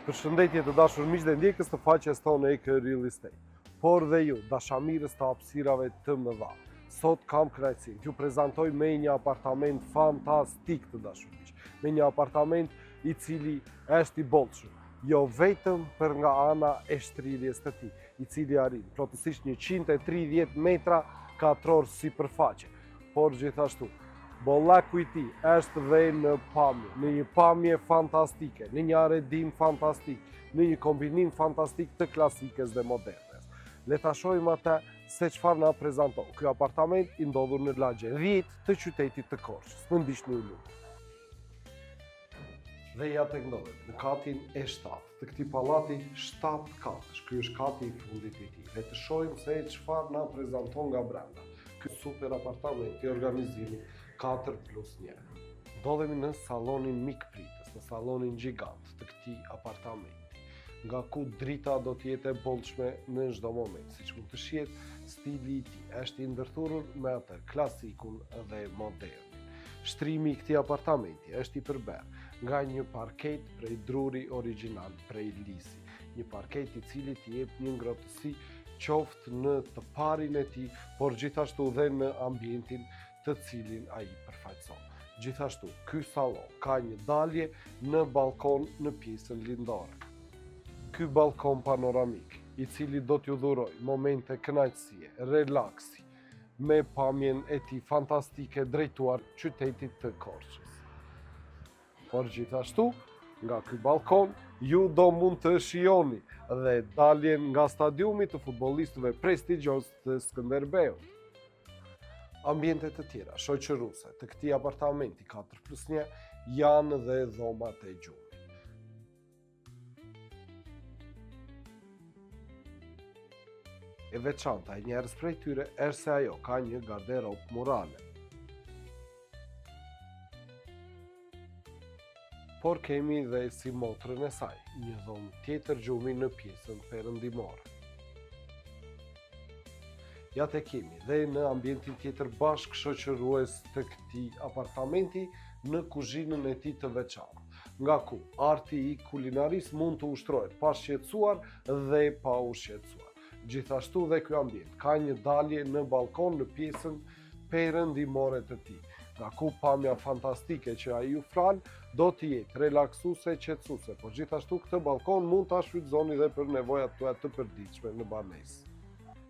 Përshëndetje të dashur miq dhe ndjekës të faqes tonë EK Real Estate. Por dhe ju, dashamirës të hapësirave të mëdha. Sot kam kënaqësinë t'ju prezantoj me një apartament fantastik të dashur miq. Me një apartament i cili është i bollshëm, jo vetëm për nga ana e shtrirjes të tij, i cili arrin plotësisht 130 metra katror sipërfaqe, por gjithashtu bollaku i tij është dhe në pamje, në një pamje fantastike, në një arredim fantastik, në një kombinim fantastik të klasikës dhe modernes. Le ta shohim atë se çfarë na prezanton ky apartament i ndodhur në lagje 10 të qytetit të Korçës. Më ndiqni ju. Dhe ja tek ndodhet në katin e 7 të këtij pallati 7 katësh. Ky është kati i fundit i tij. Le të shohim se çfarë na prezanton nga brenda. Ky super apartament i organizimit 4+1. Ndodhemi në sallonin mikpritës, në sallonin gjigant të këtij apartamenti, nga ku drita do të jetë e bollshme në çdo moment, siç mund të shihet stili i tij është i ndërthurur me atë klasikun dhe modernin. Shtrimi i këtij apartamenti është i përbërë nga një parket prej druri origjinal, prej lisi, një parket i cili t'i jep një ngrohtësi qoftë në të parin e tij, por gjithashtu dhe në ambientin të cilin ai përfaqëson. Gjithashtu, ky sallon ka një dalje në balkon në pjesën lindore. Ky balkon panoramik, i cili do t'ju dhuroj momente kënaqësie, relaksi, me pamjen e tij fantastike drejtuar qytetit të Korçës. Por gjithashtu, nga ky balkon, ju do mund të shijoni dhe daljen nga stadiumi të futbollistëve prestigjioz të Skënderbeut. Ambientet të tjera shoqëruese të këtij apartamenti 4+1 janë dhe dhomat e gjumit. E veçanta e njerëz prej tyre është se ajo ka një garderobë murale. Por kemi dhe si motrën e saj, një dhomë tjetër gjumi në pjesën perëndimore. Ja te kemi dhe në ambientin tjetër bashkë shoqërues të këtij apartamenti në kuzhinën e tij të veçantë, nga ku arti i kulinarisë mund të ushtrohet pa shqetësuar dhe pa u shqetësuar. Gjithashtu dhe ky ambient ka një dalje në balkon në pjesën perëndimore të tij, nga ku pamja fantastike që ai ju fral do të jetë relaksuese, qetësuese, por gjithashtu këtë balkon mund ta shfrytëzoni edhe për nevojat tuaja të përditshme në banesë.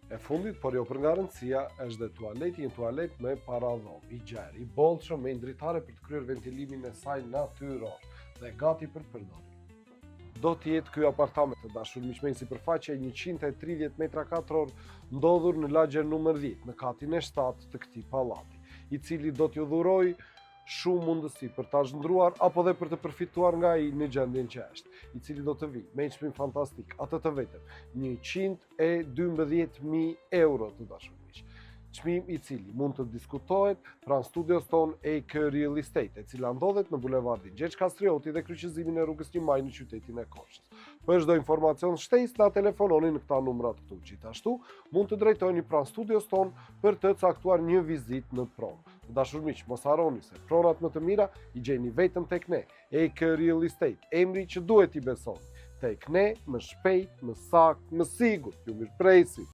E fundit, por jo për nga rëndësia, është dhe tualeti, një tualet me paradhom, i gjerë, i bollshëm me ndritare për të kryer ventilimin e saj natyror dhe gati për përdorim. Do të jetë ky apartament të dashur miq me sipërfaqe 130 metra katror ndodhur në lagjen numër 10 në katin e 7 të këtij pallati, i cili do t'ju dhuroj shumë mundësi për ta zhndruar apo dhe për të përfituar nga ai në gjendjen që është, i cili do të vijë me një çmim fantastik, atë të vetëm 112.000 euro të dashur miq. Çmim i cili mund të diskutohet pranë studios tonë EK Real Estate, e cila ndodhet në bulevardin Gjergj Kastrioti dhe kryqëzimin e rrugës 1 Maj në qytetin e Korçës. Për çdo informacion shtesë na telefononi në këta numrat këtu. Gjithashtu mund të drejtoheni pranë studios tonë për të caktuar një vizitë në pronë. Të dashur miq, mos harroni se pronat më të mira i gjeni vetëm tek ne, EK Real Estate, emri që duhet i besoni. Tek ne, më shpejt, më saktë, më sigurt. Ju mirëpresim.